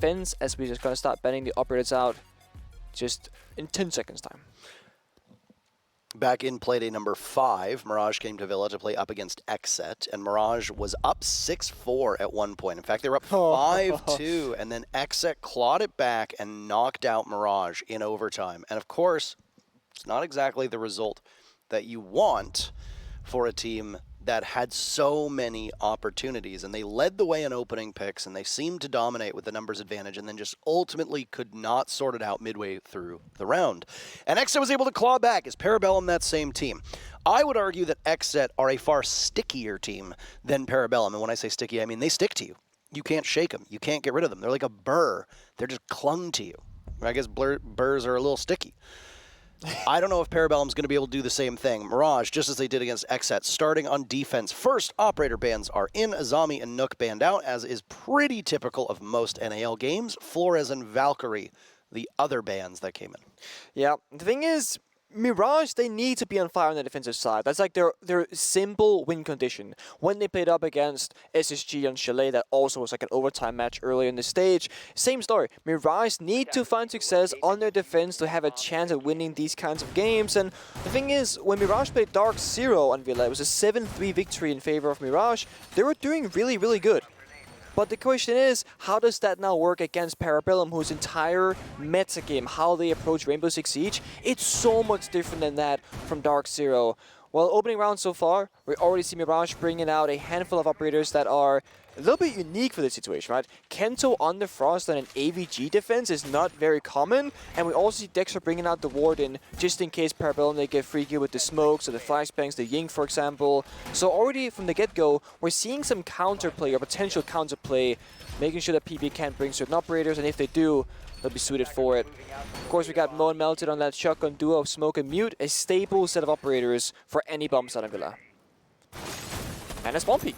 defense as we're just going to start banning the operators out just in 10 seconds time. Back in Playday number 5, Mirage came to Villa to play up against XSET, and Mirage was up 6-4 at one point. In fact, they were up 5-2, and then XSET clawed it back and knocked out Mirage in overtime. And of course, it's not exactly the result that you want for a team that had so many opportunities, and they led the way in opening picks, and they seemed to dominate with the numbers advantage, and then just ultimately could not sort it out midway through the round. And XSET was able to claw back. Is Parabellum that same team? I would argue that XSET are a far stickier team than Parabellum, and when I say sticky, I mean they stick to you. You can't shake them. You can't get rid of them. They're like a burr. They're just clung to you. I guess burrs are a little sticky. I don't know if Parabellum's going to be able to do the same thing. Mirage, just as they did against XSET, starting on defense. First, operator bans are in. Azami and Nook banned out, as is pretty typical of most NAL games. Flores and Valkyrie, the other bans that came in. Yeah, the thing is, Mirage, they need to be on fire on the defensive side. That's like their simple win condition. When they played up against SSG on Chalet, that also was like an overtime match earlier in the stage. Same story. Mirage need to find success on their defense to have a chance at winning these kinds of games. And the thing is, when Mirage played DarkZero on Villa, it was a 7-3 victory in favor of Mirage. They were doing really, really good. But the question is, how does that now work against Parabellum, whose entire meta game, how they approach Rainbow Six Siege, it's so much different than that from DarkZero. Well, opening round so far, we already see Mirage bringing out a handful of operators that are a little bit unique for this situation, right? Kento on the Frost and an AVG defense is not very common, and we also see Dexter bringing out the Warden just in case Parabellum they get freaky with the smokes or the flashbangs, the Ying for example. So already from the get-go, we're seeing some counterplay or potential counterplay, making sure that PB can't bring certain operators, and if they do, they'll be suited for it. Of course, we got Mo and Melted on that shotgun duo of Smoke and Mute, a staple set of operators for any bombs out of Villa. And a spawn peek.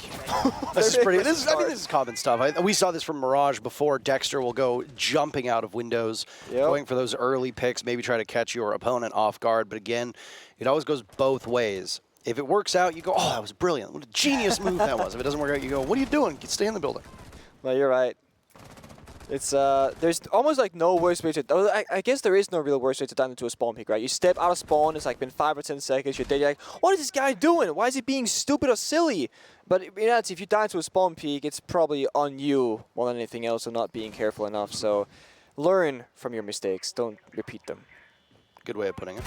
This is pretty. I think this is common stuff. We saw this from Mirage before. Dexter will go jumping out of windows, going for those early picks, maybe try to catch your opponent off guard. But again, it always goes both ways. If it works out, you go, oh, that was brilliant. What a genius move that was. If it doesn't work out, you go, what are you doing? Stay in the building. No, you're right. It's there's almost like no worse way to. I guess there is no real worse way to die into a spawn peek, right? You step out of spawn, it's like been 5 or 10 seconds. You're dead. You're like, what is this guy doing? Why is he being stupid or silly? But in reality, if you die to a spawn peek, it's probably on you more than anything else, or not being careful enough. So, learn from your mistakes. Don't repeat them. Good way of putting it.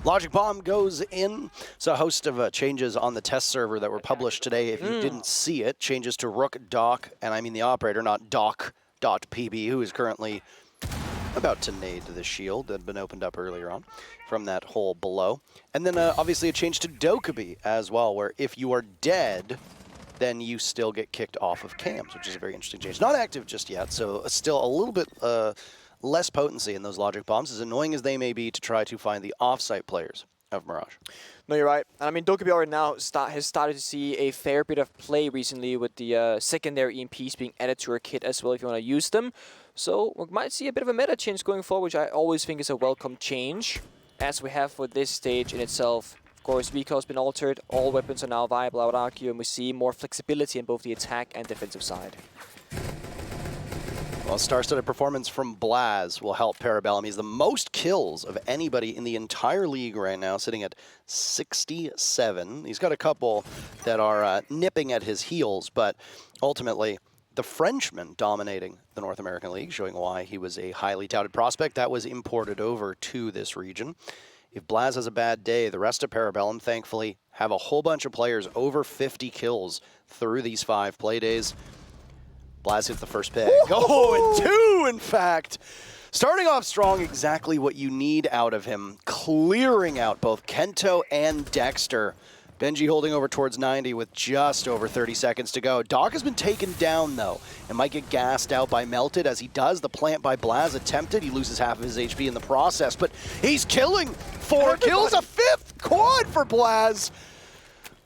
Logic Bomb goes in. So a host of changes on the test server that were published today. If you didn't see it, changes to Rook, Doc, and I mean the operator, not Doc.pb, who is currently about to nade the shield that had been opened up earlier on from that hole below. And then obviously a change to Dokkaebi as well, where if you are dead, then you still get kicked off of cams, which is a very interesting change. Not active just yet, so still a little bit less potency in those logic bombs, as annoying as they may be to try to find the off-site players of Mirage. No, you're right. And I mean, Dokkaebi already now has started to see a fair bit of play recently with the secondary EMPs being added to her kit as well if you want to use them. So we might see a bit of a meta change going forward, which I always think is a welcome change, as we have for this stage in itself. Of course, Vico has been altered. All weapons are now viable, I would argue, and we see more flexibility in both the attack and defensive side. Well, star-studded performance from Blaz will help Parabellum. He's the most kills of anybody in the entire league right now, sitting at 67. He's got a couple that are nipping at his heels, but ultimately the Frenchman dominating the North American League, showing why he was a highly touted prospect that was imported over to this region. If Blaz has a bad day, the rest of Parabellum, thankfully, have a whole bunch of players over 50 kills through these 5 play days. Blaz hits the first pick. Oh, and 2, in fact. Starting off strong, exactly what you need out of him. Clearing out both Kento and Dexter. Benji holding over towards 90 with just over 30 seconds to go. Doc has been taken down, though, and might get gassed out by Melted. As he does, the plant by Blaz attempted. He loses half of his HP in the process, but he's killing 4 kills, a 5th quad for Blaz.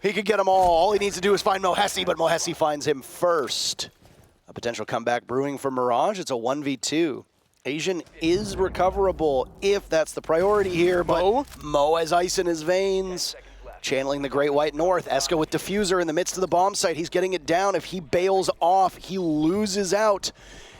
He could get them all. All he needs to do is find Mohesi, but Mohesi finds him first. A potential comeback brewing for Mirage. It's a 1v2. Asian is recoverable if that's the priority here, but Mo has ice in his veins. Channeling the Great White North. Eska with Diffuser in the midst of the bomb site. He's getting it down. If he bails off, he loses out.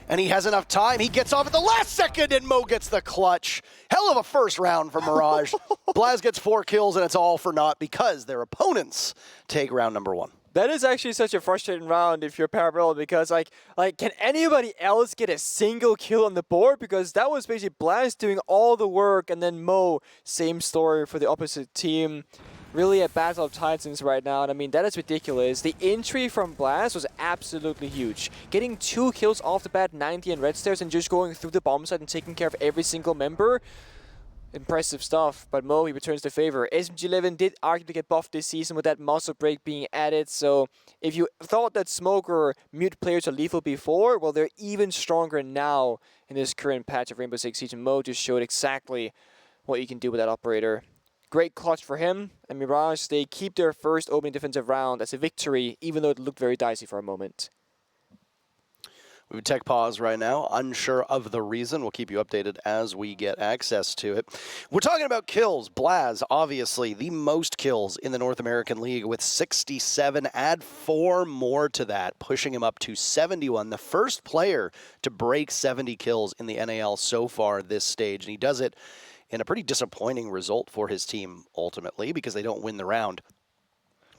and he has enough time. He gets off at the last second, and Mo gets the clutch. Hell of a first round for Mirage. Blaz gets 4 kills, and it's all for naught because their opponents take round number 1. That is actually such a frustrating round if you're Parabellum, because like can anybody else get a single kill on the board? Because that was basically Blaz doing all the work, and then Mo, same story for the opposite team. Really a battle of titans right now, and I mean, that is ridiculous. The entry from Blaz was absolutely huge. Getting 2 kills off the bat, 90 and red stairs, and just going through the bomb site and taking care of every single member. Impressive stuff, but Mo, he returns the favor. SMG11 did arguably get buffed this season with that muscle break being added, so if you thought that Smoke or Mute players are lethal before, well, they're even stronger now in this current patch of Rainbow Six Siege, and Mo just showed exactly what you can do with that operator. Great clutch for him, and Mirage, they keep their first opening defensive round as a victory, even though it looked very dicey for a moment. We would tech pause right now, unsure of the reason. We'll keep you updated as we get access to it. We're talking about kills. Blaz, obviously, the most kills in the North American League with 67. Add 4 more to that, pushing him up to 71. The first player to break 70 kills in the NAL so far this stage, and he does it in a pretty disappointing result for his team, ultimately, because they don't win the round.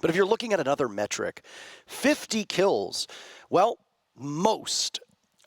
But if you're looking at another metric, 50 kills, well, most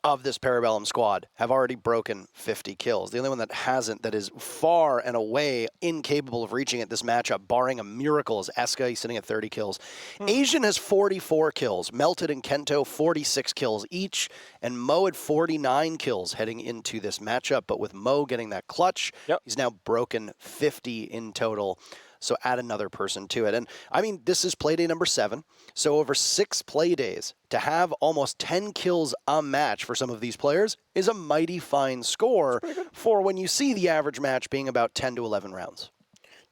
of this Parabellum squad have already broken 50 kills. The only one that hasn't, that is far and away incapable of reaching it this matchup, barring a miracle, is Eska. He's sitting at 30 kills. Asian has 44 kills. Melted and Kento, 46 kills each. And Mo had 49 kills heading into this matchup. But with Mo getting that clutch, he's now broken 50 in total. So add another person to it. And I mean, this is Playday number 7. So over 6 Playdays, to have almost 10 kills a match for some of these players is a mighty fine score for when you see the average match being about 10 to 11 rounds.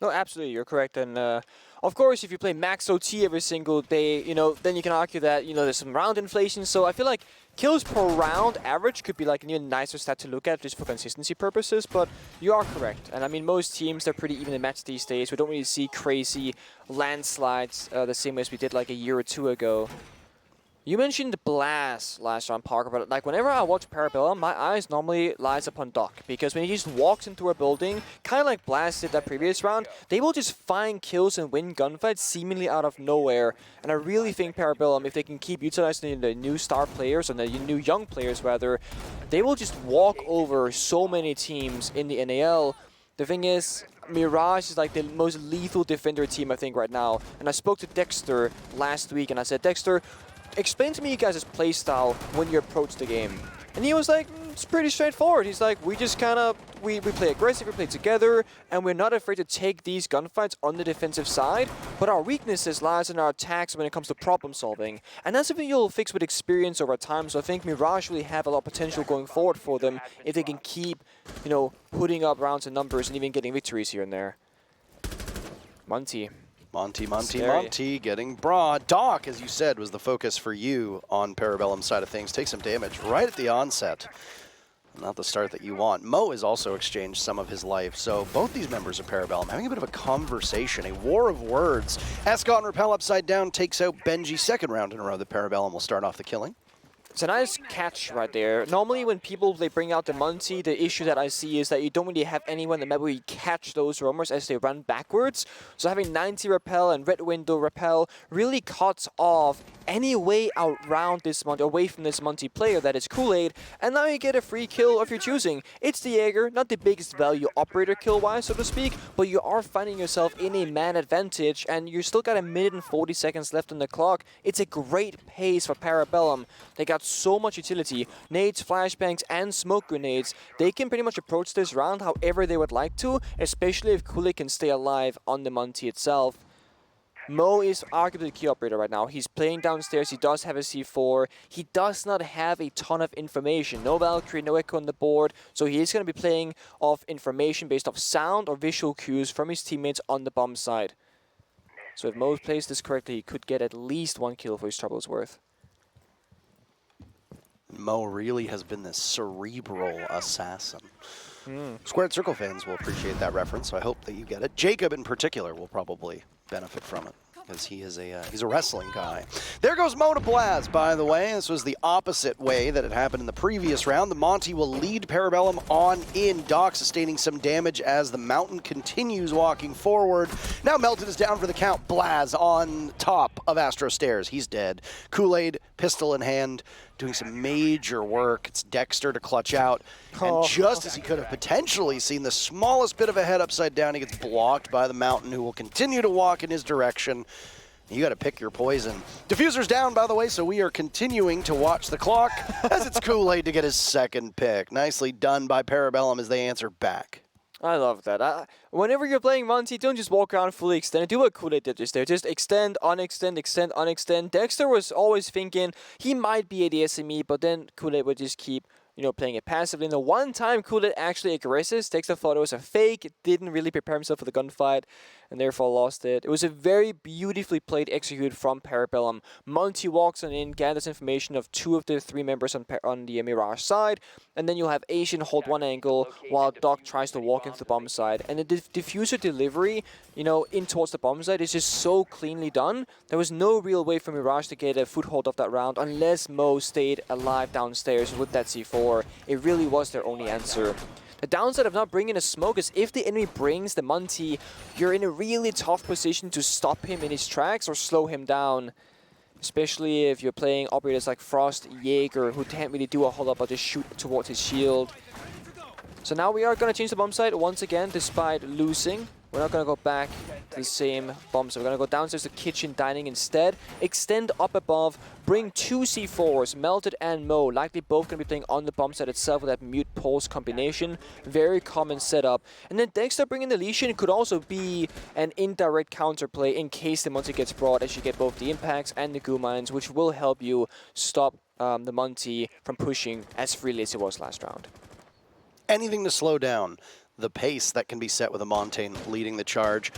No, absolutely, you're correct. And of course, if you play max OT every single day, then you can argue that, there's some round inflation. So I feel like kills per round average could be like an even nicer stat to look at just for consistency purposes, but you are correct. And I mean, most teams, they're pretty evenly matched these days. We don't really see crazy landslides the same way as we did like a year or 2 ago. You mentioned Blaz last round, Parker, but like whenever I watch Parabellum, my eyes normally lies upon Doc, because when he just walks into a building, kind of like Blaz did that previous round, they will just find kills and win gunfights seemingly out of nowhere. And I really think Parabellum, if they can keep utilizing the new star players, and the new young players rather, they will just walk over so many teams in the NAL. The thing is, Mirage is like the most lethal defender team I think right now. And I spoke to Dexter last week and I said, Dexter, explain to me you guys' playstyle when you approach the game. And he was like, it's pretty straightforward. He's like, we just kind of, we play aggressive, we play together, and we're not afraid to take these gunfights on the defensive side, but our weaknesses lies in our attacks when it comes to problem solving. And that's something you'll fix with experience over time, so I think Mirage really have a lot of potential going forward for them if they can keep, putting up rounds and numbers and even getting victories here and there. Monty getting broad. Doc, as you said, was the focus for you on Parabellum side of things. Take some damage right at the onset. Not the start that you want. Mo has also exchanged some of his life, so both these members of Parabellum having a bit of a conversation, a war of words. Escott and Repel upside down takes out Benji, second round in a row that Parabellum will start off the killing. It's a nice catch right there. Normally when people, they bring out the Muncie, the issue that I see is that you don't really have anyone that maybe catch those roamers as they run backwards. So having 90 Repel and Red Window Repel really cuts off any way around this Monty, away from this Monty player that is Kool-Aid, and now you get a free kill of your choosing. It's the Jaeger, not the biggest value operator kill-wise, so to speak, but you are finding yourself in a man advantage, and you still got 1 minute and 40 seconds left on the clock. It's a great pace for Parabellum. They got so much utility. Nades, flashbangs, and smoke grenades. They can pretty much approach this round however they would like to, especially if Kool-Aid can stay alive on the Monty itself. Mo is arguably the key operator right now. He's playing downstairs. He does have a C4. He does not have a ton of information. No Valkyrie, no Echo on the board. So he is going to be playing off information based off sound or visual cues from his teammates on the bomb side. So if Mo plays this correctly, he could get at least 1 kill for his trouble's worth. Mo really has been this cerebral assassin. Squared Circle fans will appreciate that reference, so I hope that you get it. Jacob in particular will probably benefit from it. because he's a wrestling guy. There goes Mo to Blaz, by the way. This was the opposite way that it happened in the previous round. The Monty will lead Parabellum on in. Doc sustaining some damage as the Mountain continues walking forward. Now Melted is down for the count. Blaz on top of Astro Stairs. He's dead. Kool-Aid, pistol in hand, doing some major work. It's Dexter to clutch out. And just as he could have potentially seen the smallest bit of a head upside down, he gets blocked by the Mountain, who will continue to walk in his direction. You got to pick your poison. Diffuser's down, by the way, so we are continuing to watch the clock as it's Kool-Aid to get his second pick. Nicely done by Parabellum as they answer back. I love that. Whenever you're playing Monty, don't just walk around fully extended. Do what Kool-Aid did just there. Just extend, unextend, extend, unextend. Dexter was always thinking he might be a DSME, but then Kool-Aid would just keep, playing it passively. And the one time Kool-Aid actually aggressive, Dexter thought it was a fake, didn't really prepare himself for the gunfight, and therefore lost it. It was a very beautifully played execute from Parabellum. Monty walks on in, gathers information of 2 of the 3 members on the Mirage side, and then you'll have Asian hold one angle while Doc tries to walk into the bomb side. And the diffuser delivery, in towards the bomb side is just so cleanly done. There was no real way for Mirage to get a foothold of that round unless Mo stayed alive downstairs with that C4. It really was their only answer. The downside of not bringing a smoke is if the enemy brings the Monty, you're in a really tough position to stop him in his tracks or slow him down. Especially if you're playing operators like Frost, Jaeger, who can't really do a whole lot but just shoot towards his shield. So now we are going to change the bomb site once again despite losing. We're not going to go back to the same bomb site. We're going to go downstairs to kitchen dining instead. Extend up above. Bring 2 C4s, Melted and Mo. Likely both going to be playing on the bomb site itself with that mute pulse combination. Very common setup. And then Dexter bringing the Lesion could also be an indirect counterplay in case the Monty gets brought, as you get both the impacts and the goo mines, which will help you stop the Monty from pushing as freely as it was last round. Anything to slow down the pace that can be set with a Montaigne leading the charge.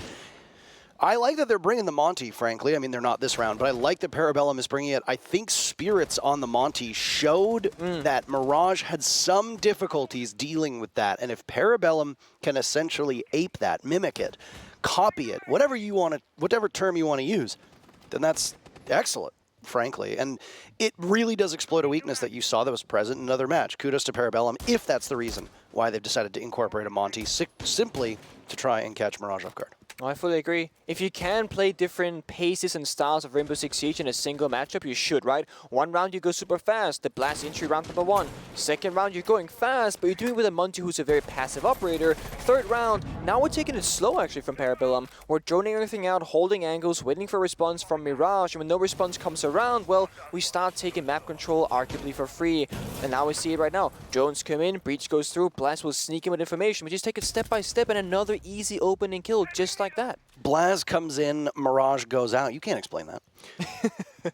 I like that they're bringing the Monty, frankly. I mean, they're not this round, but I like that Parabellum is bringing it. I think Spirits on the Monty showed that Mirage had some difficulties dealing with that, and if Parabellum can essentially ape that, mimic it, copy it, whatever term you want to use, then that's excellent, frankly. And it really does exploit a weakness that you saw that was present in another match. Kudos to Parabellum, if that's the reason why they've decided to incorporate a Monty, simply to try and catch Mirage off guard. I fully agree. If you can play different paces and styles of Rainbow Six Siege in a single matchup, you should, right? One round you go super fast, the blast entry round number 1. Second round you're going fast, but you're doing it with a Monty who's a very passive operator. Third round, now we're taking it slow actually from Parabellum. We're droning everything out, holding angles, waiting for a response from Mirage, and when no response comes around, well, we start taking map control arguably for free. And now we see it right now. Drones come in, Breach goes through, Blast will sneak in with information. We just take it step by step and another easy opening kill just like that. Blaz comes in, Mirage goes out. You can't explain that.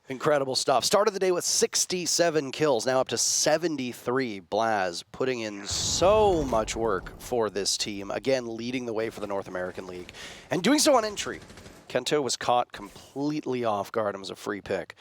Incredible stuff. Started the day with 67 kills, now up to 73. Blaz putting in so much work for this team. Again, leading the way for the North American League. And doing so on entry. Kento was caught completely off guard and was a free pick.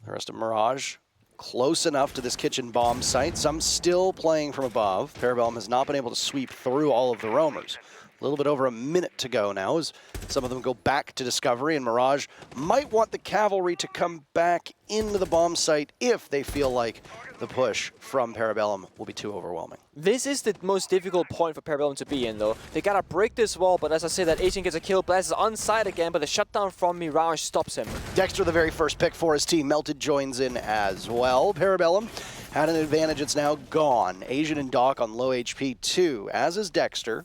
The rest of Mirage close enough to this kitchen bomb site. Some still playing from above. Parabellum has not been able to sweep through all of the roamers. A little bit over a minute to go now as some of them go back to Discovery, and Mirage might want the cavalry to come back into the bomb site if they feel like the push from Parabellum will be too overwhelming. This is the most difficult point for Parabellum to be in, though. They gotta break this wall, but as I say, that Asian gets a kill. Blast is on side again, but the shutdown from Mirage stops him. Dexter, the very first pick for his team. Melted joins in as well. Parabellum had an advantage. It's now gone. Asian and Doc on low HP too, as is Dexter.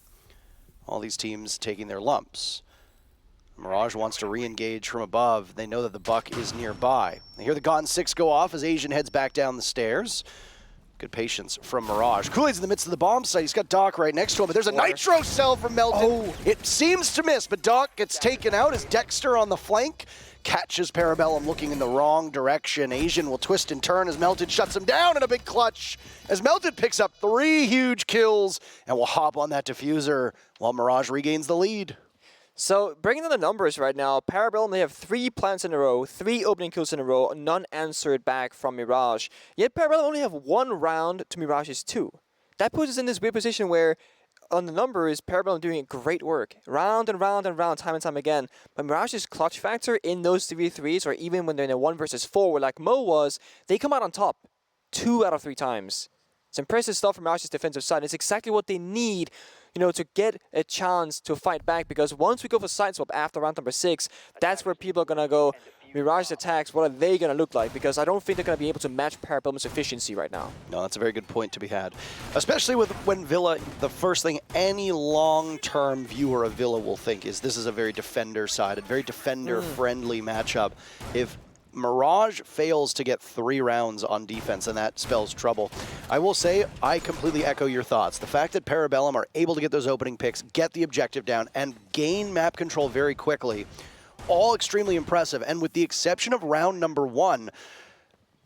All these teams taking their lumps. Mirage wants to re-engage from above. They know that the buck is nearby. They hear the Gon 6 go off as Asian heads back down the stairs. Good patience from Mirage. Kool-Aid's in the midst of the bomb site. He's got Doc right next to him, but there's a nitro cell from Melton. Oh. It seems to miss, but Doc gets taken out as Dexter on the flank catches Parabellum looking in the wrong direction. Asian will twist and turn as Melted shuts him down in a big clutch. As Melted picks up 3 huge kills and will hop on that diffuser while Mirage regains the lead. So, bringing down the numbers right now, Parabellum, they have 3 plants in a row, 3 opening kills in a row, none answered back from Mirage. Yet Parabellum only have 1 round to Mirage's 2. That puts us in this weird position where on the numbers, Parabellum doing great work. Round and round and round, time and time again. But Mirage's clutch factor in those 3v3s, or even when they're in a 1 versus 4, where like Mo was, they come out on top 2 out of 3 times. It's impressive stuff from Mirage's defensive side. It's exactly what they need, you know, to get a chance to fight back, because once we go for side swap after round number 6, that's where people are going to go, Mirage attacks, what are they going to look like? Because I don't think they're going to be able to match Parabellum's efficiency right now. No, that's a very good point to be had. Especially with when Villa, the first thing any long-term viewer of Villa will think is this is a very defender-sided, very defender-friendly matchup. If Mirage fails to get 3 rounds on defense, and that spells trouble. I will say, I completely echo your thoughts. The fact that Parabellum are able to get those opening picks, get the objective down, and gain map control very quickly, all extremely impressive. And with the exception of round number 1,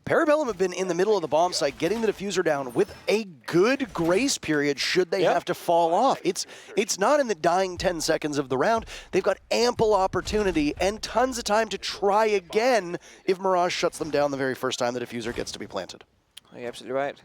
Parabellum have been in the middle of the bomb site, getting the diffuser down with a good grace period should they have to fall off. It's not in the dying 10 seconds of the round. They've got ample opportunity and tons of time to try again if Mirage shuts them down the very first time the diffuser gets to be planted. You're absolutely right.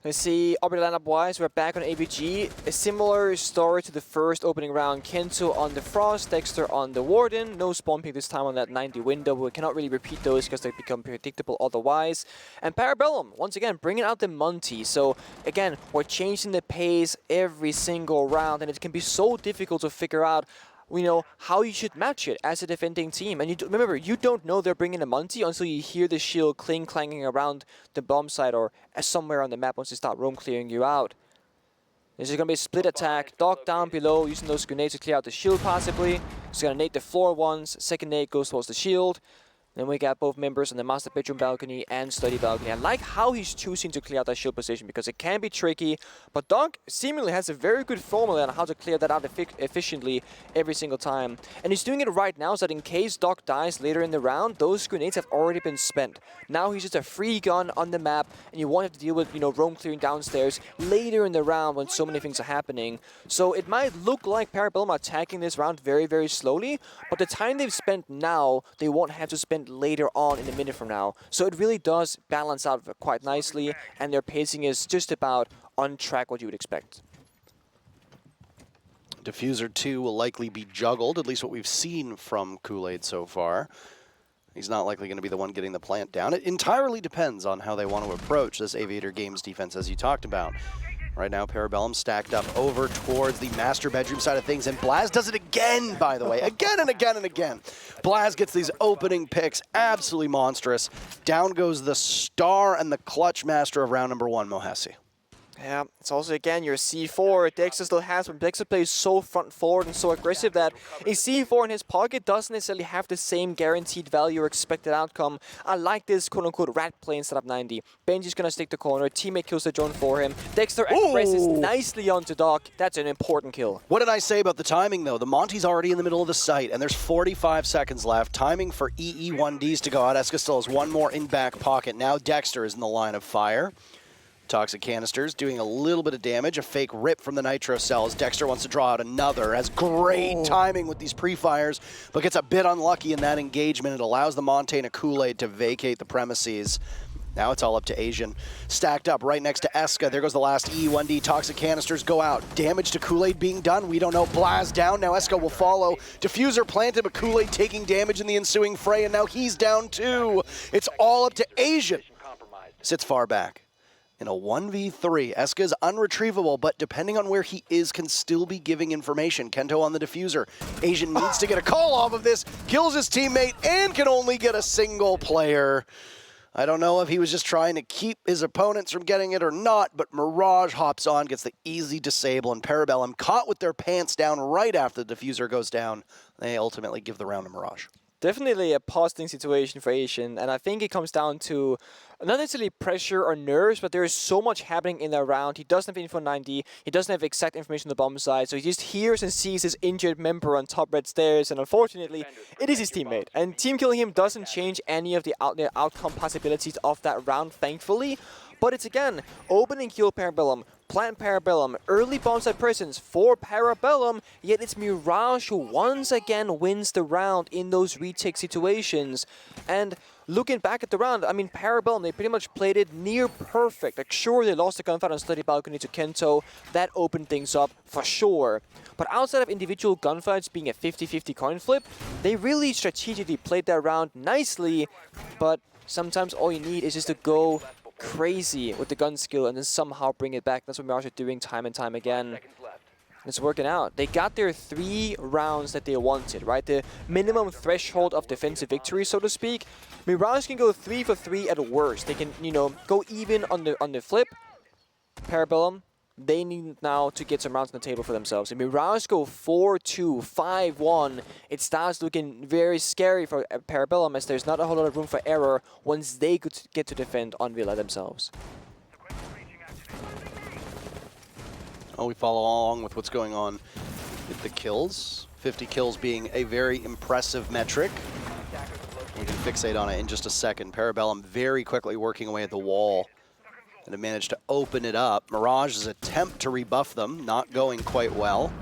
Let's see, orbital lineup-wise, we're back on AVG. A similar story to the first opening round. Kento on the Frost, Dexter on the Warden. No spawn pick this time on that 90 window. We cannot really repeat those because they become predictable otherwise. And Parabellum, once again, bringing out the Monty. So, again, we're changing the pace every single round, and it can be so difficult to figure out, you know, how you should match it as a defending team. And remember, you don't know they're bringing a Monty until you hear the shield clanging around the bomb site or somewhere on the map once they start roam clearing you out. This is going to be a split attack. Dog down below, using those grenades to clear out the shield possibly. He's going to nade the floor once. Second nade goes towards the shield. Then we got both members on the master bedroom balcony and study balcony. I like how he's choosing to clear out that shield position because it can be tricky, but Dog seemingly has a very good formula on how to clear that out efficiently every single time. And he's doing it right now so that in case Dog dies later in the round, those grenades have already been spent. Now he's just a free gun on the map, and you won't have to deal with, you know, roam clearing downstairs later in the round when so many things are happening. So it might look like Parabellum are attacking this round very, very slowly, but the time they've spent now, they won't have to spend later on in a minute from now. So it really does balance out quite nicely, and their pacing is just about on track what you would expect. Diffuser 2 will likely be juggled, at least what we've seen from Kool-Aid so far. He's not likely going to be the one getting the plant down. It entirely depends on how they want to approach this Aviator Games defense, as you talked about. Right now, Parabellum stacked up over towards the master bedroom side of things, and Blaz does it again, by the way. Again and again and again. Blaz gets these opening picks, absolutely monstrous. Down goes the star and the clutch master of round number 1, Mohesi. Yeah, it's also, again, your C4. Dexter still has, but Dexter plays so front forward and so aggressive that a C4 in his pocket doesn't necessarily have the same guaranteed value or expected outcome. I like this quote-unquote rat play instead of 90. Benji's gonna stick the corner, teammate kills the drone for him. Dexter presses nicely onto Doc. That's an important kill. What did I say about the timing, though? The Monty's already in the middle of the site, and there's 45 seconds left. Timing for EE1Ds to go out. Eska still has one more in back pocket. Now Dexter is in the line of fire. Toxic canisters doing a little bit of damage. A fake rip from the nitro cells. Dexter wants to draw out another. Has great timing with these pre-fires, but gets a bit unlucky in that engagement. It allows the Montana Kool-Aid to vacate the premises. Now it's all up to Asian. Stacked up right next to Eska. There goes the last E1D. Toxic canisters go out. Damage to Kool-Aid being done. We don't know. Blaz down. Now Eska will follow. Diffuser planted, but Kool-Aid taking damage in the ensuing fray, and now he's down too. It's all up to Asian. Sits far back. In a 1v3, Eska is unretrievable, but depending on where he is, can still be giving information. Kento on the diffuser. Asian needs to get a call off of this, kills his teammate, and can only get a single player. I don't know if he was just trying to keep his opponents from getting it or not, but Mirage hops on, gets the easy disable, and Parabellum, caught with their pants down right after the diffuser goes down, they ultimately give the round to Mirage. Definitely a positive situation for Asian, and I think it comes down to not necessarily pressure or nerves, but there is so much happening in that round. He doesn't have info 90, he doesn't have exact information on the bomb side, so he just hears and sees his injured member on top red stairs, and unfortunately, it is his teammate. And team killing him doesn't change any of the outcome possibilities of that round, thankfully. But it's, again, open and kill Parabellum, plant Parabellum, early bombsite presence for Parabellum, yet it's Mirage who once again wins the round in those retake situations. And looking back at the round, I mean, Parabellum, they pretty much played it near perfect. Like, sure, they lost the gunfight on Slutty Balcony to Kento. That opened things up for sure. But outside of individual gunfights being a 50-50 coin flip, they really strategically played that round nicely. But sometimes all you need is just to go crazy with the gun skill and then somehow bring it back. That's what Mirage are doing time and time again. It's working out. They got their 3 rounds that they wanted, right? The minimum threshold of defensive victory, so to speak. Mirage can go 3 for 3 at worst. They can, you know, go even on the flip. Parabellum, they need now to get some rounds on the table for themselves. If Mirage go 4-2, 5-1, it starts looking very scary for Parabellum, as there's not a whole lot of room for error once they could get to defend on Villa themselves. Oh, we follow along with what's going on with the kills. 50 kills being a very impressive metric. We can fixate on it in just a second. Parabellum very quickly working away at the wall. And have managed to open it up. Mirage's attempt to rebuff them, not going quite well.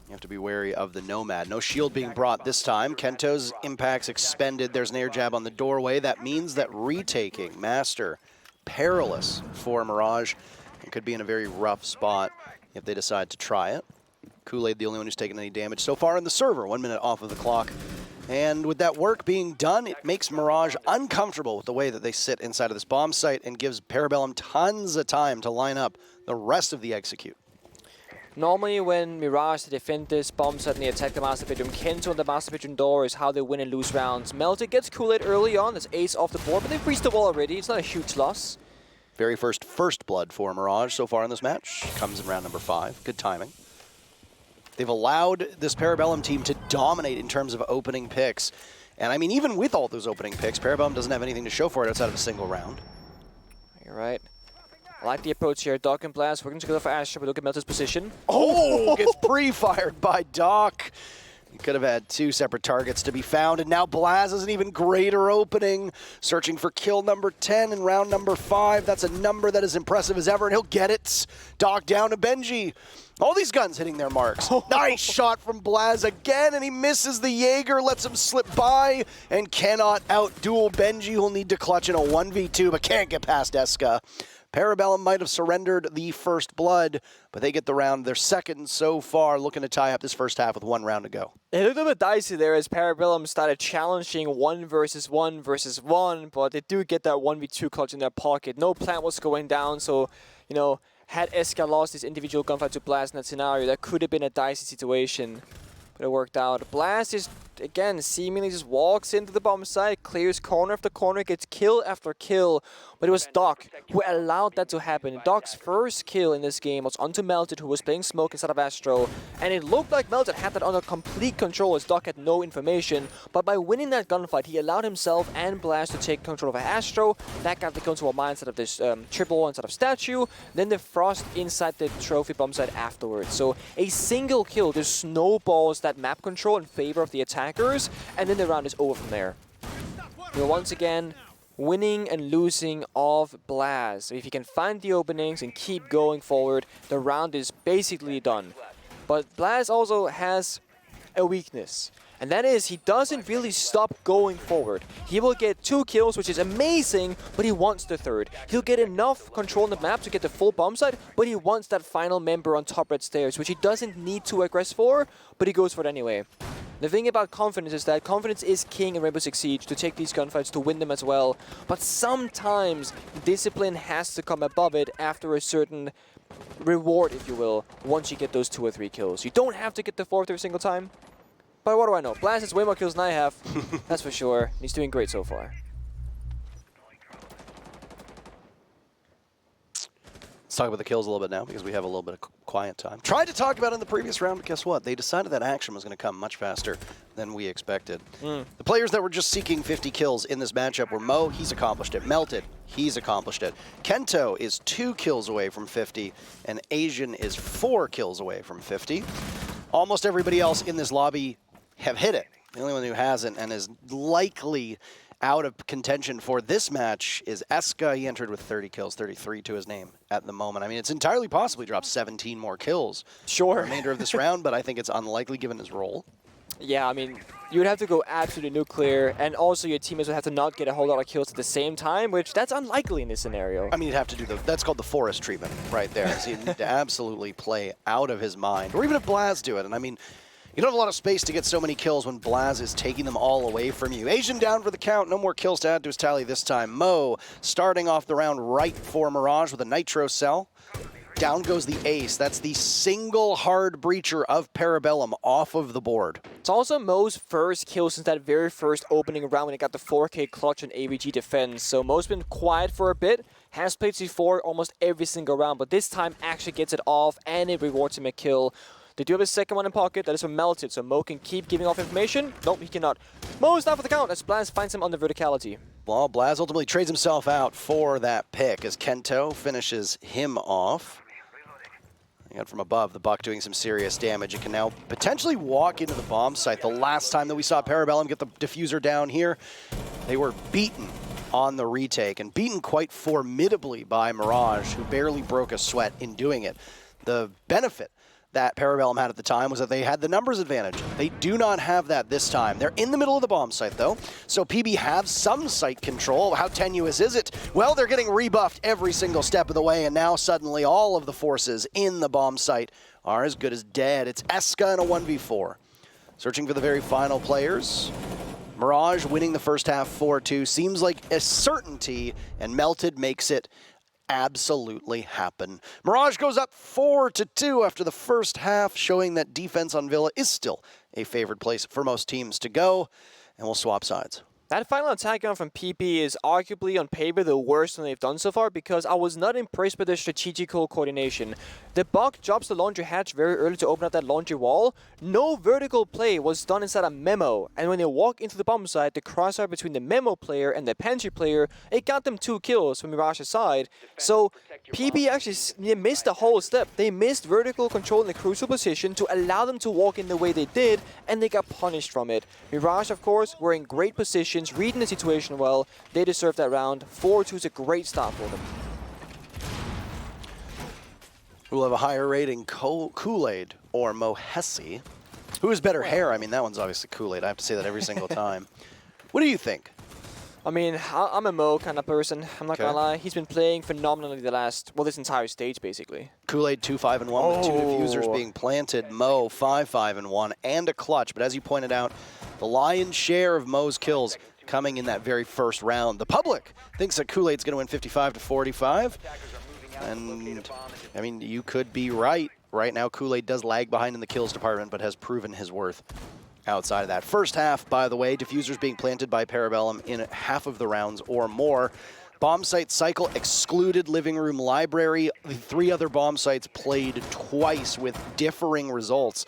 You have to be wary of the Nomad. No shield being brought this time. Kento's impact's expended. There's an air jab on the doorway. That means that retaking Master, perilous for Mirage. It could be in a very rough spot if they decide to try it. Kool-Aid the only one who's taken any damage so far in the server. 1 minute off of the clock. And with that work being done, it makes Mirage uncomfortable with the way that they sit inside of this bomb site and gives Parabellum tons of time to line up the rest of the execute. Normally when Mirage defend this bomb site and they attack the master bedroom, Kento on the master bedroom door is how they win and lose rounds. Melted gets Kool-Aid early on, that's ace off the board, but they've reached the wall already. It's not a huge loss. Very first blood for Mirage so far in this match. Comes in round number 5. Good timing. They've allowed this Parabellum team to dominate in terms of opening picks. And I mean, even with all those opening picks, Parabellum doesn't have anything to show for it outside of a single round. You're right. I like the approach here. Doc and Blast working together for Astra, but look at Melter's position. Oh, gets pre-fired by Doc. He could have had 2 separate targets to be found, and now Blaz is an even greater opening, searching for kill number 10 in round number 5. That's a number that is impressive as ever, and he'll get it. Doc down to Benji. All these guns hitting their marks. Nice shot from Blaz again, and he misses the Jaeger, lets him slip by, and cannot out-duel Benji, who'll need to clutch in a 1v2, but can't get past Eska. Parabellum might have surrendered the first blood, but they get the round. They're second so far, looking to tie up this first half with 1 round to go. It looked a bit dicey there as Parabellum started challenging 1 versus 1 versus 1, but they do get that 1v2 clutch in their pocket. No plant was going down, so, you know, had Eska lost his individual gunfight to Blast in that scenario, that could have been a dicey situation. But it worked out. Blast just, again, seemingly just walks into the bomb site, clears corner after corner, gets kill after kill. But it was Doc who allowed that to happen. Doc's first kill in this game was onto Melted, who was playing smoke instead of Astro. And it looked like Melted had that under complete control as Doc had no information. But by winning that gunfight, he allowed himself and Blast to take control over Astro. That got the control of mine instead of this triple instead of statue. Then the Frost inside the trophy bomb site afterwards. So a single kill just snowballs that map control in favor of the attackers. And then the round is over from there. We're once again winning and losing of Blaz. So if you can find the openings and keep going forward, the round is basically done. But Blaz also has a weakness, and that is he doesn't really stop going forward. He will get 2 kills, which is amazing, but he wants the 3rd. He'll get enough control on the map to get the full bomb site, but he wants that final member on top red stairs, which he doesn't need to aggress for, but he goes for it anyway. The thing about confidence is that confidence is king in Rainbow Six Siege to take these gunfights, to win them as well. But sometimes discipline has to come above it after a certain reward, if you will, once you get those 2 or 3 kills. You don't have to get the 4th every single time. But what do I know? Blast has way more kills than I have, that's for sure. He's doing great so far. Let's talk about the kills a little bit now because we have a little bit of quiet time. Tried to talk about it in the previous round, but guess what? They decided that action was going to come much faster than we expected. The players that were just seeking 50 kills in this matchup were Mo, he's accomplished it. Melted, he's accomplished it. Kento is 2 kills away from 50, and Asian is 4 kills away from 50. Almost everybody else in this lobby have hit it. The only one who hasn't and is likely out of contention for this match is Eska. He entered with 30 kills, 33 to his name at the moment. I mean, it's entirely possible he drops 17 more kills for the remainder of this round, but I think it's unlikely given his role. Yeah, I mean, you would have to go absolutely nuclear, and also your teammates would have to not get a whole lot of kills at the same time, which that's unlikely in this scenario. I mean, you'd have to do that's called the forest treatment right there. So you need to absolutely play out of his mind, or even if Blaz do it. And I mean, you don't have a lot of space to get so many kills when Blaz is taking them all away from you. Asian down for the count, no more kills to add to his tally this time. Mo starting off the round right for Mirage with a Nitro Cell. Down goes the ace. That's the single hard breacher of Parabellum off of the board. It's also Mo's first kill since that very first opening round when he got the 4K clutch on AVG defense. So Mo's been quiet for a bit, has played C4 almost every single round, but this time actually gets it off and it rewards him a kill. They do have a second one in pocket, that is from Melted, so Mo can keep giving off information. Nope, he cannot. Mo's down for the count as Blaz finds him on the verticality. Well, Blaz ultimately trades himself out for that pick as Kento finishes him off. And from above, the Buck doing some serious damage. It can now potentially walk into the bomb site. The last time that we saw Parabellum get the diffuser down here, they were beaten on the retake, and beaten quite formidably by Mirage, who barely broke a sweat in doing it. The benefit that Parabellum had at the time was that they had the numbers advantage. They do not have that this time. They're in the middle of the bomb site, though, so PB have some site control. How tenuous is it? Well, they're getting rebuffed every single step of the way, and now suddenly all of the forces in the bomb site are as good as dead. It's Eska in a 1v4. Searching for the very final players. Mirage winning the first half 4-2 seems like a certainty, and Melted makes it absolutely happen. Mirage goes up 4-2 after the first half, showing that defense on Villa is still a favored place for most teams to go, and we'll swap sides. That final attack on from PP is arguably on paper the worst one they've done so far because I was not impressed by the strategical coordination. The Buck drops the laundry hatch very early to open up that laundry wall. No vertical play was done inside a memo, and when they walk into the bomb site, the crossfire between the memo player and the pantry player, it got them 2 kills from Mirage's side. So PP actually missed the whole step. They missed vertical control in the crucial position to allow them to walk in the way they did, and they got punished from it. Mirage, of course, were in great position, reading the situation well. They deserve that round. 4-2 is a great start for them. Who will have a higher rating, Kool-Aid or Mohesi? Who has better hair? I mean, that one's obviously Kool-Aid. I have to say that every single time. What do you think? I mean, I'm a Mo kind of person. I'm not gonna lie. He's been playing phenomenally this entire stage, basically. Kool-Aid 2-5-1 with 2 diffusers being planted. Mo 5-5-1 and a clutch. But as you pointed out, the lion's share of Mo's kills coming in that very first round. The public thinks that Kool-Aid's going to win 55-45. And, I mean, you could be right. Right now, Kool-Aid does lag behind in the kills department, but has proven his worth outside of that. First half, by the way, diffusers being planted by Parabellum in half of the rounds or more. Bomb site cycle excluded living room library. The 3 other bomb sites played twice with differing results.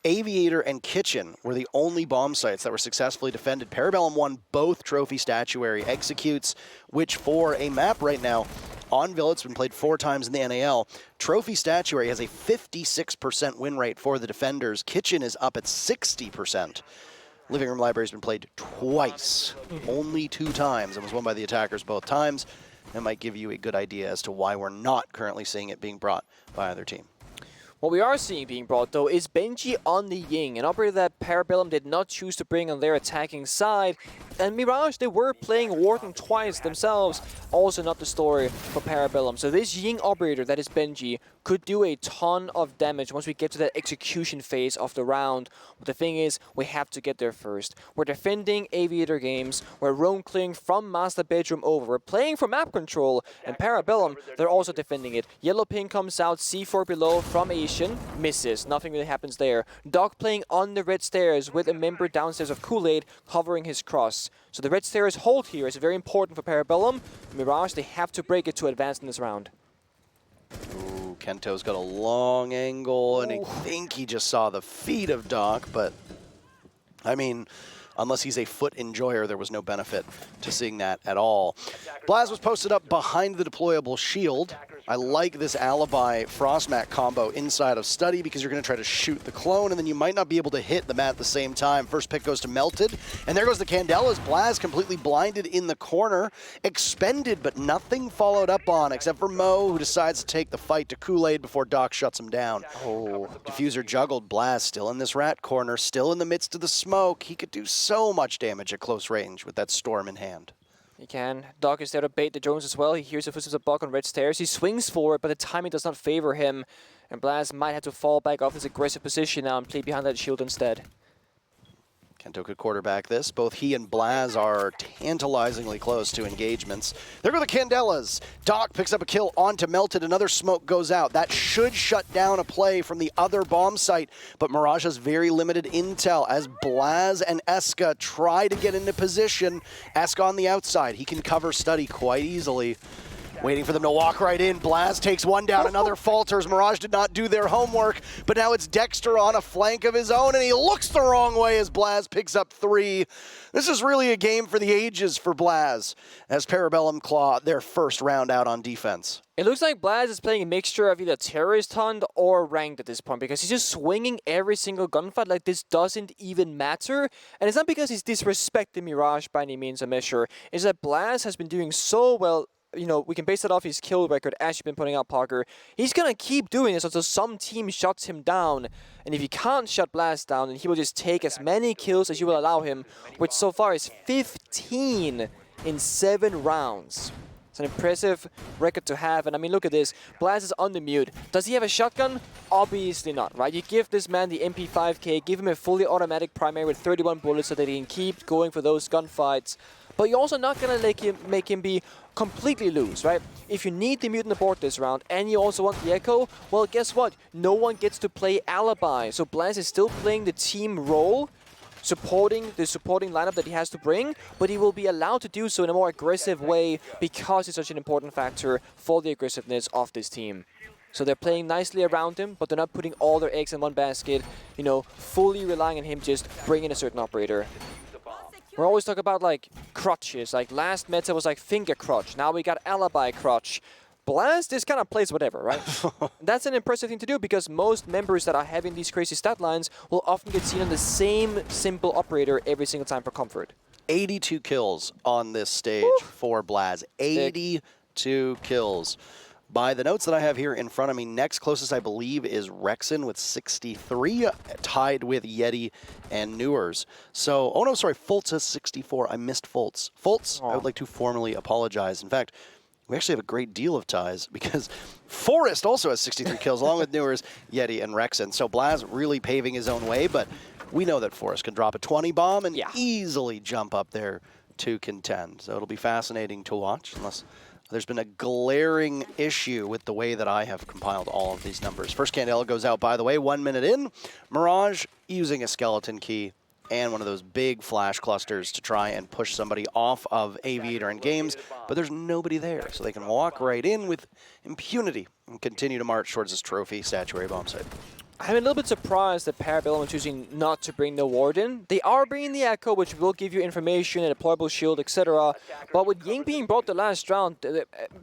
Aviator and Kitchen were the only bomb sites that were successfully defended. Parabellum won both trophy statuary executes, which for a map right now on Villa, it's been played 4 times in the NAL. Trophy statuary has a 56% win rate for the defenders. Kitchen is up at 60%. Living room library has been played twice, only 2 times, and was won by the attackers both times. That might give you a good idea as to why we're not currently seeing it being brought by either team. What we are seeing being brought, though, is Benji on the Ying, an operator that Parabellum did not choose to bring on their attacking side. And Mirage, they were playing Wharton twice themselves, also not the story for Parabellum. So this Ying operator, that is Benji, could do a ton of damage once we get to that execution phase of the round. But the thing is, we have to get there first. We're defending Aviator games, we're roam clearing from Master Bedroom over, we're playing for map control, and Parabellum, they're also defending it. Yellow ping comes out, C4 below from Asian, misses, nothing really happens there. Doc playing on the red stairs with a member downstairs of Kool-Aid covering his cross. So the red stairs hold here is very important for Parabellum. Mirage, they have to break it to advance in this round. Ooh, Kento's got a long angle, and I think he just saw the feet of Doc, but I mean, unless he's a foot enjoyer, there was no benefit to seeing that at all. Blaz was posted up behind the deployable shield. I like this Alibi Frostmat combo inside of Study because you're going to try to shoot the clone, and then you might not be able to hit the mat at the same time. First pick goes to Melted, and there goes the Candelas. Blaz completely blinded in the corner. Expended, but nothing followed up on, except for Mo, who decides to take the fight to Kool-Aid before Doc shuts him down. Oh. Diffuser juggled. Blaz still in this rat corner, still in the midst of the smoke. He could do so much damage at close range with that Storm in hand. He can. Doc is there to bait the drones as well. He hears the footsteps of Buck on red stairs. He swings for it, but the timing does not favor him. And Blaz might have to fall back off his aggressive position now and play behind that shield instead. Kento could quarterback this. Both he and Blaz are tantalizingly close to engagements. There go the Candelas. Doc picks up a kill onto Melted. Another smoke goes out. That should shut down a play from the other bomb site, but Mirage has very limited intel as Blaz and Eska try to get into position. Eska on the outside. He can cover Study quite easily. Waiting for them to walk right in. Blaz takes one down, another falters. Mirage did not do their homework, but now it's Dexter on a flank of his own, and he looks the wrong way as Blaz picks up 3. This is really a game for the ages for Blaz, as Parabellum claw their first round out on defense. It looks like Blaz is playing a mixture of either Terrorist Hunt or Ranked at this point, because he's just swinging every single gunfight like this doesn't even matter. And it's not because he's disrespecting Mirage by any means or measure. It's that Blaz has been doing so well. You know, we can base that off his kill record, as you've been putting out, Parker. He's going to keep doing this until some team shuts him down. And if you can't shut Blaz down, then he will just take as many kills as you will allow him, which so far is 15 in 7 rounds. It's an impressive record to have. And I mean, look at this. Blaz is on the mute. Does he have a shotgun? Obviously not, right? You give this man the MP5K, give him a fully automatic primary with 31 bullets so that he can keep going for those gunfights. But you're also not going to make him be completely loose, right? If you need the mutant aboard this round and you also want the Echo, well, guess what? No one gets to play Alibi. So Blaz is still playing the team role, supporting the supporting lineup that he has to bring, but he will be allowed to do so in a more aggressive way because he's such an important factor for the aggressiveness of this team. So they're playing nicely around him, but they're not putting all their eggs in one basket, you know, fully relying on him just bringing a certain operator. We're always talking about, like, crutches. Like, last meta was, like, finger crutch. Now we got alibi crutch. Blaz just kind of plays whatever, right? That's an impressive thing to do because most members that are having these crazy stat lines will often get seen on the same simple operator every single time for comfort. 82 kills on this stage for Blaz. 82 kills. By the notes that I have here in front of me, next closest I believe is Rexon with 63, tied with Yeti and Newers. So, oh no, sorry, Fultz has 64. I missed Fultz. Fultz, I would like to formally apologize. In fact, we actually have a great deal of ties because Forrest also has 63 kills, along with Newers, Yeti, and Rexon. So Blaz really paving his own way, but we know that Forrest can drop a 20 bomb and easily jump up there to contend. So it'll be fascinating to watch, unless there's been a glaring issue with the way that I have compiled all of these numbers. First Candela goes out, by the way, 1 minute in. Mirage using a skeleton key and one of those big flash clusters to try and push somebody off of Aviator and Games, but there's nobody there, so they can walk right in with impunity and continue to march towards this trophy statuary bomb site. I'm a little bit surprised that Parabellum is choosing not to bring the Warden. They are bringing the Echo, which will give you information, a deployable shield, etc. But with Ying being brought the last round,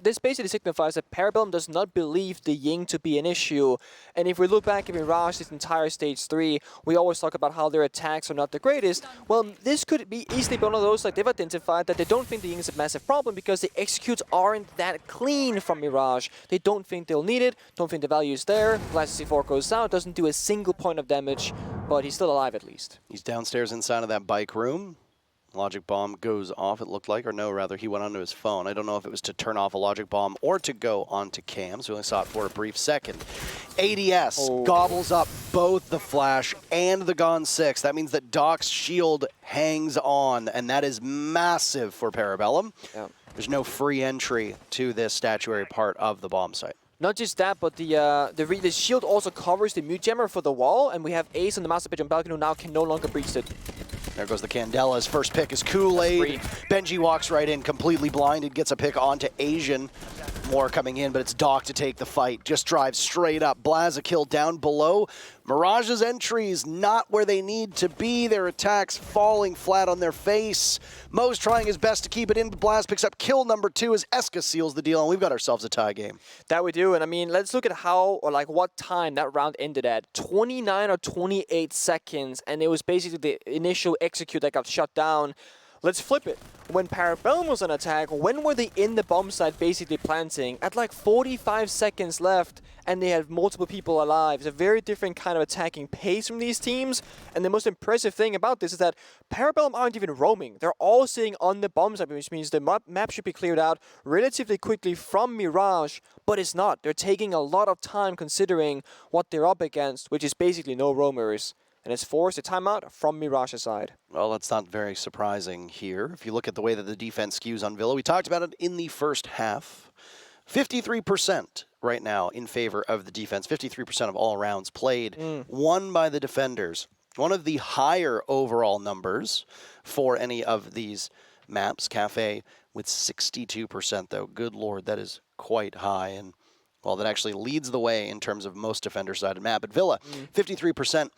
this basically signifies that Parabellum does not believe the Ying to be an issue. And if we look back at Mirage, this entire Stage 3, we always talk about how their attacks are not the greatest. Well, this could be easily one of those, like they've identified that they don't think the Ying is a massive problem because the executes aren't that clean from Mirage. They don't think they'll need it, don't think the value is there. Blast C4 goes out, doesn't do a single point of damage, but he's still alive at least. He's downstairs inside of that bike room. Logic bomb goes off, it looked like, or no, rather, he went onto his phone. I don't know if it was to turn off a logic bomb or to go onto cams. We only saw it for a brief second. ADS gobbles up both the flash and the Gon 6. That means that Doc's shield hangs on, and that is massive for Parabellum. Yeah. There's no free entry to this statuary part of the bomb site. Not just that, but the shield also covers the mute jammer for the wall, and we have Ace on the master bedroom balcony who now can no longer breach it. There goes the Candelas. First pick is Kool-Aid. Benji walks right in, completely blinded, gets a pick onto Asian. More coming in, but it's Doc to take the fight. Just drives straight up. Blaz a kill down below. Mirage's entries not where they need to be. Their attacks falling flat on their face. Mo's trying his best to keep it in, but Blaz picks up kill number 2 as Eska seals the deal, and we've got ourselves a tie game. That we do, and I mean, let's look at how, or like what time that round ended at. 29 or 28 seconds, and it was basically the initial execute that got shut down. Let's flip it. When Parabellum was on attack, when were they in the bomb site basically planting? At like 45 seconds left, and they had multiple people alive. It's a very different kind of attacking pace from these teams, and the most impressive thing about this is that Parabellum aren't even roaming. They're all sitting on the bomb site, which means the map should be cleared out relatively quickly from Mirage, but it's not. They're taking a lot of time considering what they're up against, which is basically no roamers. And it's forced a timeout from Mirage's side. Well, that's not very surprising here. If you look at the way that the defense skews on Villa, we talked about it in the first half. 53% right now in favor of the defense. 53% of all rounds played, won by the defenders. One of the higher overall numbers for any of these maps. Cafe with 62%, though. Good Lord, that is quite high. And, well, that actually leads the way in terms of most defender-sided map. But Villa, 53%.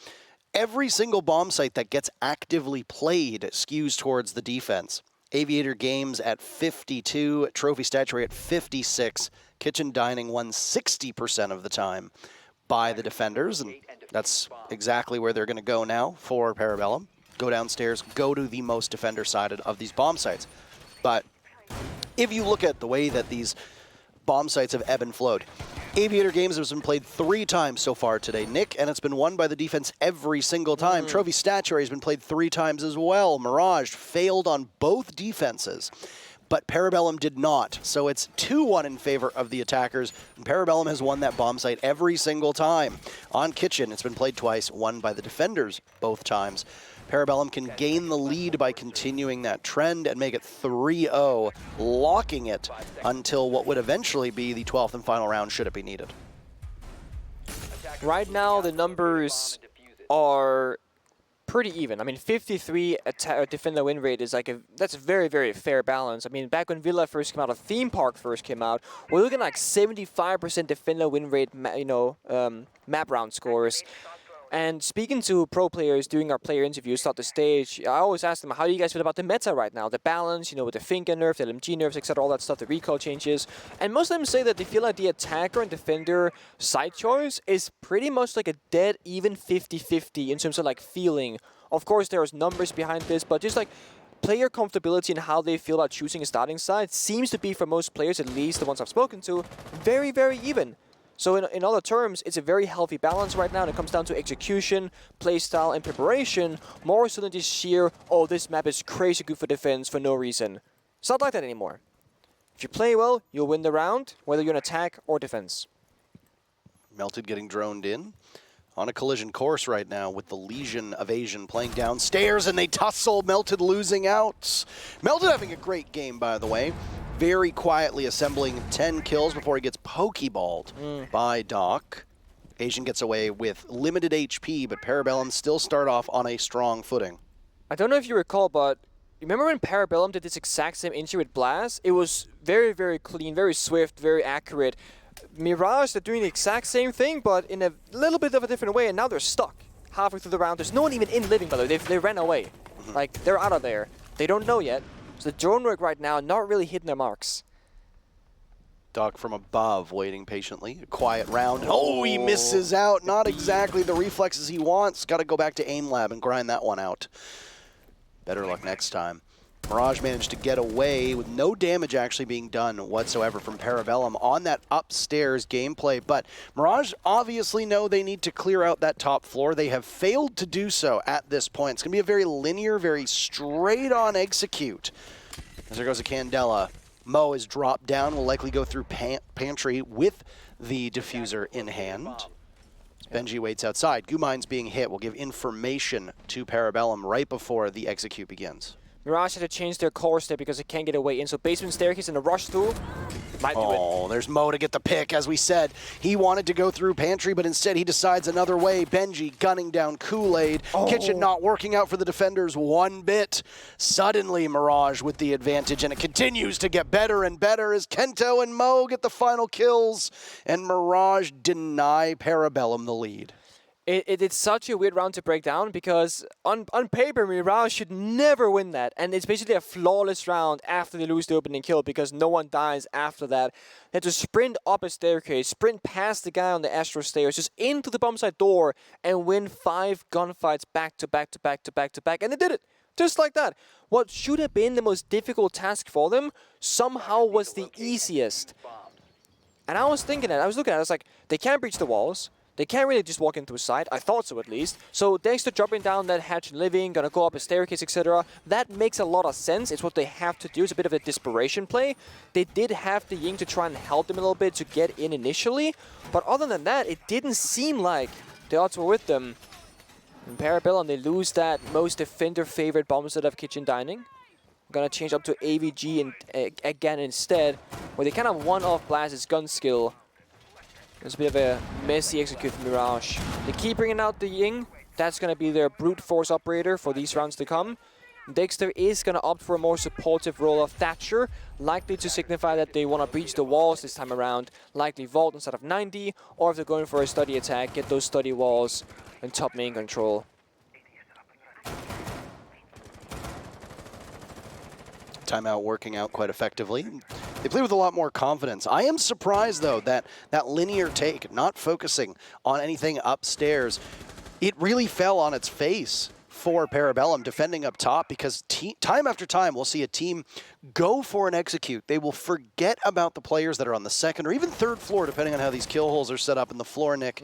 Every single bomb site that gets actively played skews towards the defense. Aviator Games at 52, Trophy Statuary at 56, Kitchen Dining won 60% of the time by the defenders, and that's exactly where they're going to go now for Parabellum. Go downstairs, go to the most defender-sided of these bomb sites. But if you look at the way that these bomb sites have ebbed and flowed, Aviator Games has been played 3 times so far today, Nick, and it's been won by the defense every single time. Trophy Statuary has been played 3 times as well. Mirage failed on both defenses, but Parabellum did not. So it's 2-1 in favor of the attackers, and Parabellum has won that bomb site every single time. On Kitchen, it's been played twice, won by the defenders both times. Parabellum can gain the lead by continuing that trend and make it 3-0, locking it until what would eventually be the 12th and final round should it be needed. Right now, the numbers are pretty even. I mean, 53 defender win rate is like that's a very, very fair balance. I mean, back when Villa first came out, or Theme Park first came out, we're looking at like 75% defender win rate, map round scores. And speaking to pro players during our player interviews throughout the stage, I always ask them, how do you guys feel about the meta right now? The balance, with the finger nerf, the LMG nerfs, etc., all that stuff, the recoil changes. And most of them say that they feel like the attacker and defender side choice is pretty much like a dead even 50-50 in terms of like feeling. Of course, there's numbers behind this, but just like player comfortability and how they feel about choosing a starting side seems to be, for most players, at least the ones I've spoken to, very, very even. So in other terms, it's a very healthy balance right now, and it comes down to execution, playstyle, and preparation, more so than just sheer, oh, this map is crazy good for defense for no reason. It's not like that anymore. If you play well, you'll win the round, whether you're in attack or defense. Melted getting droned in on a collision course right now with the Legion of Asian playing downstairs, and they tussle. Melted losing out. Melted having a great game, by the way. Very quietly assembling 10 kills before he gets pokeballed by Doc. Asian gets away with limited HP, but Parabellum still start off on a strong footing. I don't know if you recall, but remember when Parabellum did this exact same injury with Blast? It was very, very clean, very swift, very accurate. Mirage, they're doing the exact same thing, but in a little bit of a different way, and now they're stuck halfway through the round. There's no one even in living, by the way. They ran away. Like, they're out of there. They don't know yet. So the drone work right now, not really hitting their marks. Doc from above, waiting patiently. A quiet round. Oh, he misses out. Not exactly the reflexes he wants. Got to go back to Aim Lab and grind that one out. Better luck next time. Mirage managed to get away with no damage actually being done whatsoever from Parabellum on that upstairs gameplay. But Mirage obviously know they need to clear out that top floor. They have failed to do so at this point. It's going to be a very linear, very straight-on execute. As there goes a Candela. Mo is dropped down, will likely go through pantry with the diffuser in hand. Benji waits outside. Gumine's being hit. Will give information to Parabellum right before the execute begins. Mirage had to change their course there because it can't get away in. So basement staircase and a rush through might do it. Oh, there's Mo to get the pick. As we said, he wanted to go through Pantry, but instead he decides another way. Benji gunning down Kool-Aid. Kitchen not working out for the defenders one bit. Suddenly, Mirage with the advantage, and it continues to get better and better as Kento and Mo get the final kills, and Mirage deny Parabellum the lead. It's such a weird round to break down because on paper, Mirage should never win that. And it's basically a flawless round after they lose the opening kill because no one dies after that. They had to sprint up a staircase, sprint past the guy on the Astro stairs, just into the bomb site door and win 5 gunfights back to back to back to back to back. And they did it. Just like that. What should have been the most difficult task for them somehow was the easiest. And I was thinking that, I was looking at it, I was like, they can't breach the walls. They can't really just walk into a side. I thought so, at least. So thanks to dropping down that hatch and living, gonna go up a staircase, etc. That makes a lot of sense. It's what they have to do. It's a bit of a desperation play. They did have the Ying to try and help them a little bit to get in initially. But other than that, it didn't seem like the odds were with them. In Parabellum, they lose that most defender favorite bomb set of Kitchen Dining. Gonna change up to AVG and again instead, where they kind of one-off Blast's gun skill. There's a bit of a messy execute from Mirage. They keep bringing out the Ying. That's going to be their brute force operator for these rounds to come. Dexter is going to opt for a more supportive role of Thatcher, likely to signify that they want to breach the walls this time around, likely vault instead of 90, or if they're going for a study attack, get those study walls and top main control. Timeout working out quite effectively. They play with a lot more confidence. I am surprised, though, that linear take, not focusing on anything upstairs, it really fell on its face for Parabellum defending up top because time after time we'll see a team go for an execute. They will forget about the players that are on the second or even third floor, depending on how these kill holes are set up in the floor, Nick.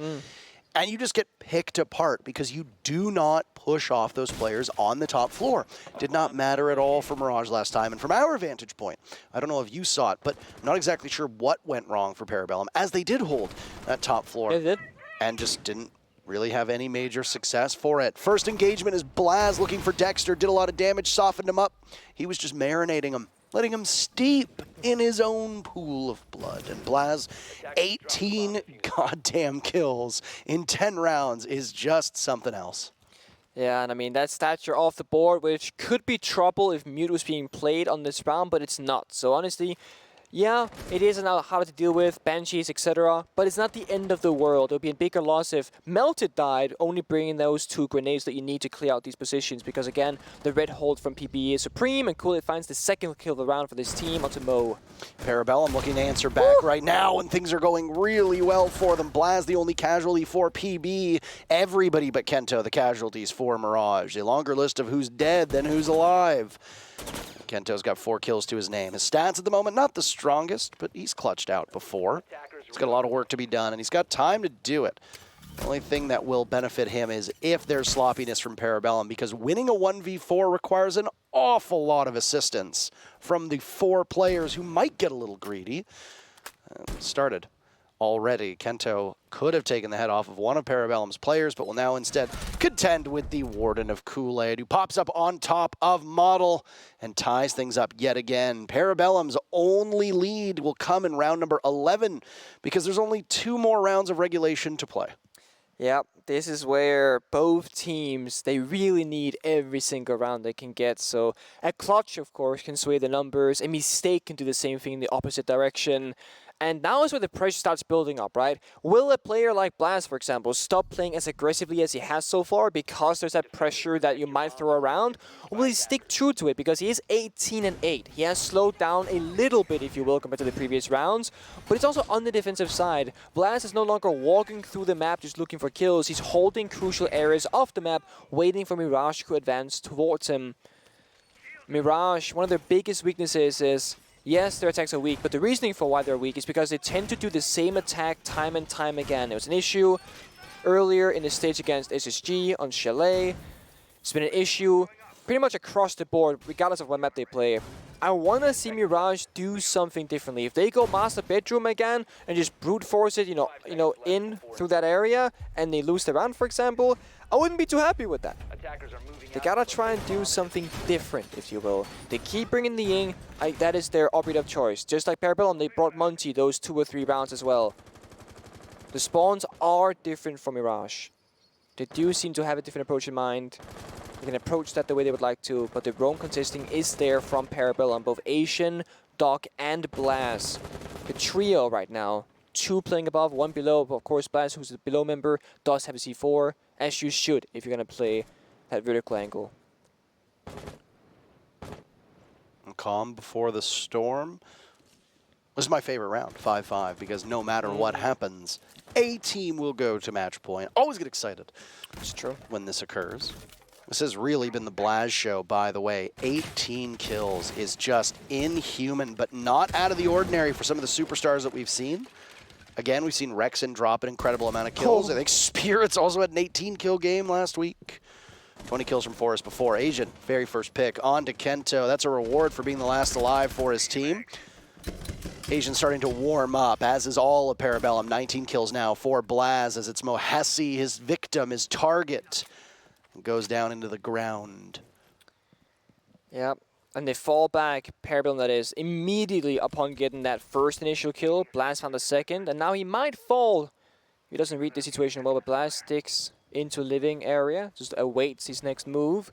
And you just get picked apart because you do not push off those players on the top floor. Did not matter at all for Mirage last time. And from our vantage point, I don't know if you saw it, but I'm not exactly sure what went wrong for Parabellum, as they did hold that top floor. They did. And just didn't really have any major success for it. First engagement is Blaz looking for Dexter, did a lot of damage, softened him up. He was just marinating him, letting him steep in his own pool of blood. And Blaz, 18 goddamn kills in 10 rounds is just something else. Yeah, and I mean, that stature off the board, which could be trouble if Mute was being played on this round, but it's not. So honestly, yeah, it is now harder to deal with, Banshees, etc., but it's not the end of the world. It would be a bigger loss if Melted died, only bringing those 2 grenades that you need to clear out these positions, because again, the red hold from PPE is supreme, and Kool-Aid finds the second kill of the round for this team onto Mo. Parabellum looking to answer back right now, and things are going really well for them. Blaz, the only casualty for PB. Everybody but Kento, the casualties for Mirage. A longer list of who's dead than who's alive. Kento's got 4 kills to his name. His stats at the moment, not the strongest, but he's clutched out before. He's got a lot of work to be done, and he's got time to do it. The only thing that will benefit him is if there's sloppiness from Parabellum, because winning a 1v4 requires an awful lot of assistance from the 4 players who might get a little greedy. Started already. Kento could have taken the head off of one of Parabellum's players, but will now instead contend with the Warden of Kool-Aid, who pops up on top of Model and ties things up yet again. Parabellum's only lead will come in round number 11 because there's only 2 more rounds of regulation to play. Yeah, this is where both teams, they really need every single round they can get. So a clutch, of course, can sway the numbers. A mistake can do the same thing in the opposite direction. And now is where the pressure starts building up, right? Will a player like Blaz, for example, stop playing as aggressively as he has so far because there's that pressure that you might throw around? Or will he stick true to it because he is 18-8? He has slowed down a little bit, if you will, compared to the previous rounds. But it's also on the defensive side. Blaz is no longer walking through the map just looking for kills. He's holding crucial areas off the map, waiting for Mirage to advance towards him. Mirage, one of their biggest weaknesses is, yes, their attacks are weak, but the reasoning for why they're weak is because they tend to do the same attack time and time again. It was an issue earlier in the stage against SSG on Chalet. It's been an issue pretty much across the board, regardless of what map they play. I want to see Mirage do something differently. If they go Master Bedroom again and just brute force it, in through that area, and they lose the round, for example, I wouldn't be too happy with that. Attackers are moving. They gotta try and do something different, if you will. They keep bringing the Ying, that is their operative choice. Just like Parabellum, they brought Monty those 2 or 3 rounds as well. The spawns are different from Mirage. They do seem to have a different approach in mind. They can approach that the way they would like to, but the roam consisting is there from Parabellum. Both Asian, Doc, and Blaz. The trio right now. 2 playing above, 1 below. But of course, Blaz, who's a below member, does have a C4, as you should if you're going to play that vertical angle. Calm before the storm. This is my favorite round, 5-5, because no matter what happens, a team will go to match point. Always get excited. It's true. When this occurs. This has really been the Blaz show, by the way. 18 kills is just inhuman, but not out of the ordinary for some of the superstars that we've seen. Again, we've seen Rexen drop an incredible amount of kills. I think Spirits also had an 18-kill game last week. 20 kills from Forrest before. Asian, very first pick. On to Kento. That's a reward for being the last alive for his team. Asian starting to warm up, as is all of Parabellum. 19 kills now for Blaz, as it's Mohesi, his victim, his target. Goes down into the ground. Yep. And they fall back, Parabellum that is, immediately upon getting that first initial kill. Blaz found the second, and now he might fall. He doesn't read the situation well, but Blaz sticks into living area, just awaits his next move.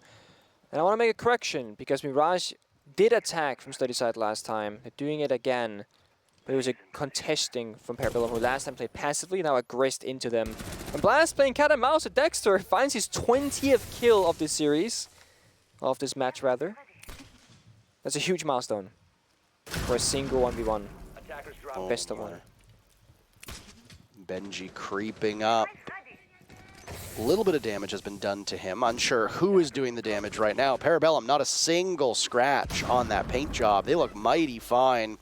And I want to make a correction, because Mirage did attack from study side last time. They're doing it again. But it was a contesting from Parabellum, who last time played passively, now aggressed into them. And Blaz playing cat and mouse at Dexter finds his 20th kill of this series. Of this match, rather. That's a huge milestone for a single 1v1. Best of one. Benji creeping up. A little bit of damage has been done to him. Unsure who is doing the damage right now. Parabellum, not a single scratch on that paint job. They look mighty fine.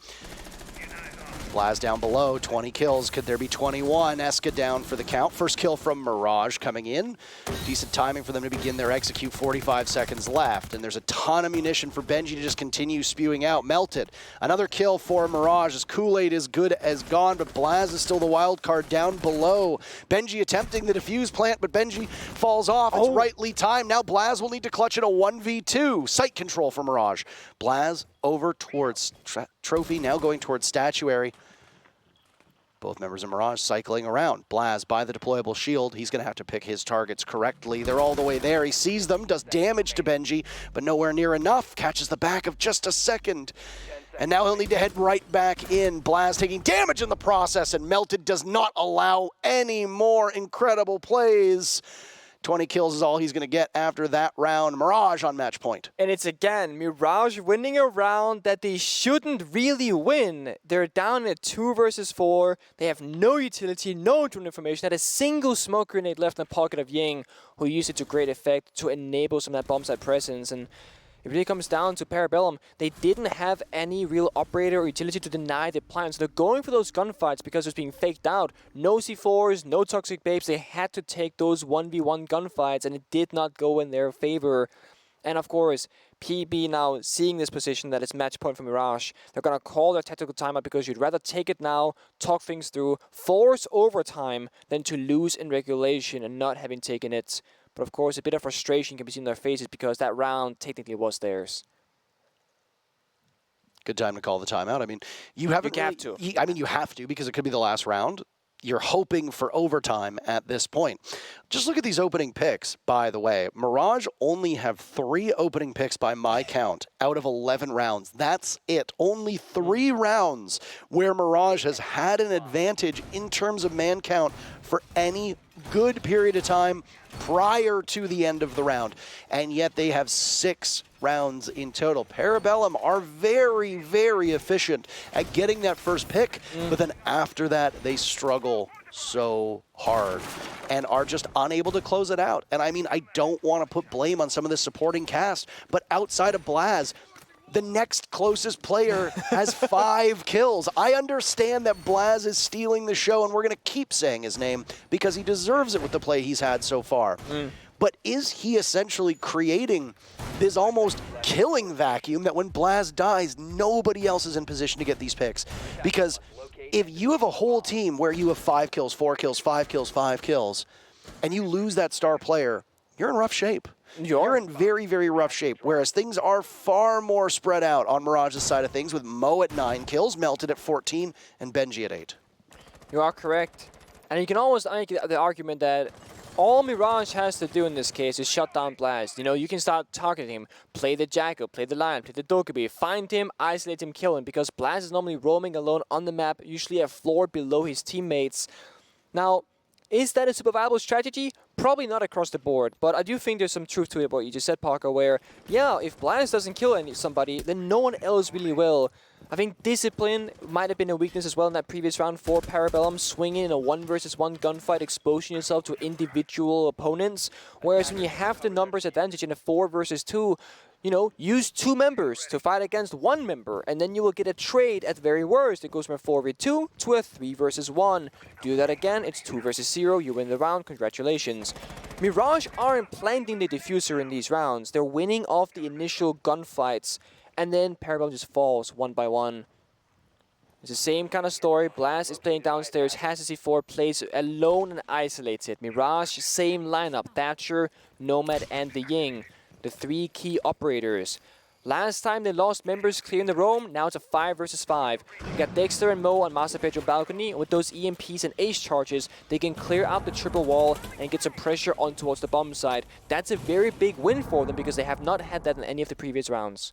Blaz down below, 20 kills. Could there be 21? Eska down for the count. First kill from Mirage coming in. Decent timing for them to begin their execute. 45 seconds left. And there's a ton of munition for Benji to just continue spewing out. Melted. Another kill for Mirage as Kool-Aid is good as gone, but Blaz is still the wild card down below. Benji attempting the defuse plant, but Benji falls off. It's rightly timed. Now Blaz will need to clutch in a 1v2. Sight control for Mirage. Blaz over towards Trophy, now going towards Statuary. Both members of Mirage cycling around. Blaz by the deployable shield. He's going to have to pick his targets correctly. They're all the way there. He sees them, does damage to Benji, but nowhere near enough. Catches the back of just a second. And now he'll need to head right back in. Blaz taking damage in the process, and Melted does not allow any more incredible plays. 20 kills is all he's going to get after that round. Mirage on match point. And it's again, Mirage winning a round that they shouldn't really win. They're down at 2 versus 4. They have no utility, no drone information. Had a single smoke grenade left in the pocket of Ying, who used it to great effect to enable some of that bomb site presence. And it really comes down to Parabellum. They didn't have any real operator or utility to deny the plan. So they're going for those gunfights because it's being faked out. No C4s, no toxic babes. They had to take those 1v1 gunfights, and it did not go in their favor. And of course, PB now seeing this position that it's match point for Mirage. They're going to call their tactical timeout because you'd rather take it now, talk things through, force overtime than to lose in regulation and not having taken it. But of course, a bit of frustration can be seen in their faces because that round technically was theirs. Good time to call the timeout. I mean, you haven't. You have to. I mean, you have to because it could be the last round. You're hoping for overtime at this point. Just look at these opening picks, by the way. Mirage only have 3 opening picks by my count out of 11 rounds. That's it. Only 3 rounds where Mirage has had an advantage in terms of man count for any good period of time prior to the end of the round. And yet they have 6 rounds in total. Parabellum are very, very efficient at getting that first pick, but then after that, they struggle so hard and are just unable to close it out. And I mean, I don't want to put blame on some of the supporting cast, but outside of Blaz, the next closest player has 5 kills. I understand that Blaz is stealing the show, and we're going to keep saying his name because he deserves it with the play he's had so far. But is he essentially creating this almost killing vacuum that when Blaz dies, nobody else is in position to get these picks? Because if you have a whole team where you have 5 kills, 4 kills, 5 kills, 5 kills, and you lose that star player, you're in rough shape. you're in very, very rough shape. Whereas things are far more spread out on Mirage's side of things, with Mo at 9 kills, Melted at 14, and Benji at 8. You are correct. And you can always make the argument that all Mirage has to do in this case is shut down Blast. You know, you can start targeting him, play the Jackal, play the Lion, play the Dokkaebi, find him, isolate him, kill him, because Blast is normally roaming alone on the map, usually a floor below his teammates. Now, is that a super viable strategy? Probably not across the board, but I do think there's some truth to it, what you just said, Parker, where, yeah, if Blast doesn't kill somebody, then no one else really will. I think discipline might have been a weakness as well in that previous round for Parabellum, swinging in a 1 versus 1 gunfight, exposing yourself to individual opponents, whereas when you have the numbers advantage in a 4 versus 2, you know, use 2 members to fight against 1 member, and then you will get a trade at the very worst. It goes from a 4v2 to a 3 versus 1. Do that again, it's 2 versus 0, you win the round, congratulations. Mirage aren't planting the diffuser in these rounds. They're winning off the initial gunfights, and then Parabellum just falls 1 by 1. It's the same kind of story. Blast is playing downstairs, has a C4, plays alone and isolated. Mirage, same lineup, Thatcher, Nomad, and the Ying. The 3 key operators. Last time they lost members clearing the roam, now it's a 5 versus 5. You got Dexter and Mo on Master Pedro balcony. With those EMPs and Ace charges, they can clear out the triple wall and get some pressure on towards the bomb side. That's a very big win for them because they have not had that in any of the previous rounds.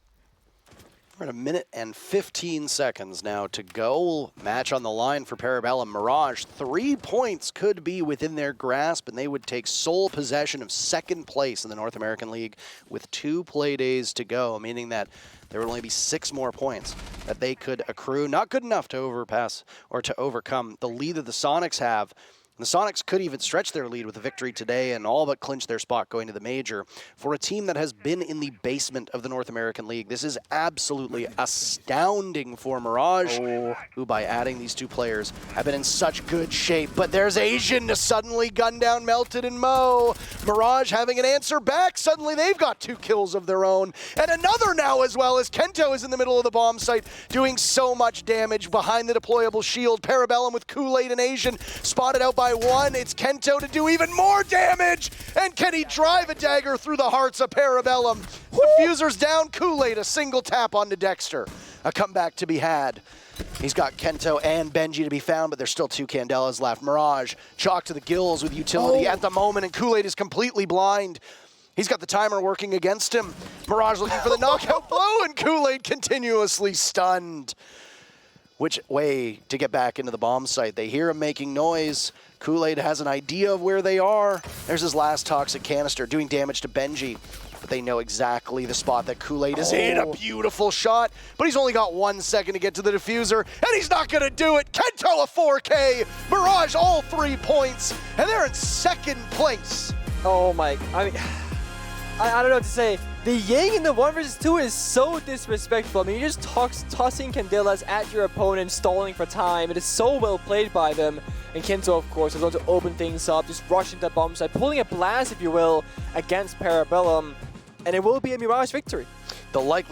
We're at 1 minute and 15 seconds now to go. Match on the line for Parabellum. Mirage, 3 points could be within their grasp, and they would take sole possession of 2nd place in the North American League with 2 play days to go, meaning that there would only be 6 more points that they could accrue. Not good enough to overpass or to overcome the lead that the Soniqs have. The Soniqs could even stretch their lead with a victory today and all but clinch their spot going to the major. For a team that has been in the basement of the North American League, this is absolutely astounding for Mirage, who by adding these 2 players have been in such good shape. But there's Asian to suddenly gun down Melted and Mo. Mirage having an answer back. Suddenly they've got 2 kills of their own. And another now as well, as Kento is in the middle of the bomb site doing so much damage behind the deployable shield. Parabellum with Kool-Aid and Asian spotted out by 1. It's Kento to do even more damage. And can he drive a dagger through the hearts of Parabellum? Diffuser's down. Kool-Aid, a single tap onto Dexter. A comeback to be had. He's got Kento and Benji to be found, but there's still 2 Candelas left. Mirage, chalk to the gills with utility at the moment, and Kool-Aid is completely blind. He's got the timer working against him. Mirage looking for the knockout blow, and Kool-Aid continuously stunned. Which way to get back into the bomb site? They hear him making noise. Kool-Aid has an idea of where they are. There's his last toxic canister doing damage to Benji. But they know exactly the spot that Kool-Aid is in. A beautiful shot, but he's only got 1 second to get to the diffuser, and he's not gonna do it. Kento a 4K, Mirage all 3 points, and they're in 2nd place. Oh my, I don't know what to say. The Ying in the 1 versus 2 is so disrespectful. I mean, you're just tossing Candelas at your opponent, stalling for time. It is so well played by them. And Kento, of course, is going to open things up, just rushing the bomb side, pulling a blast, if you will, against Parabellum. And it will be a Mirage victory. The likely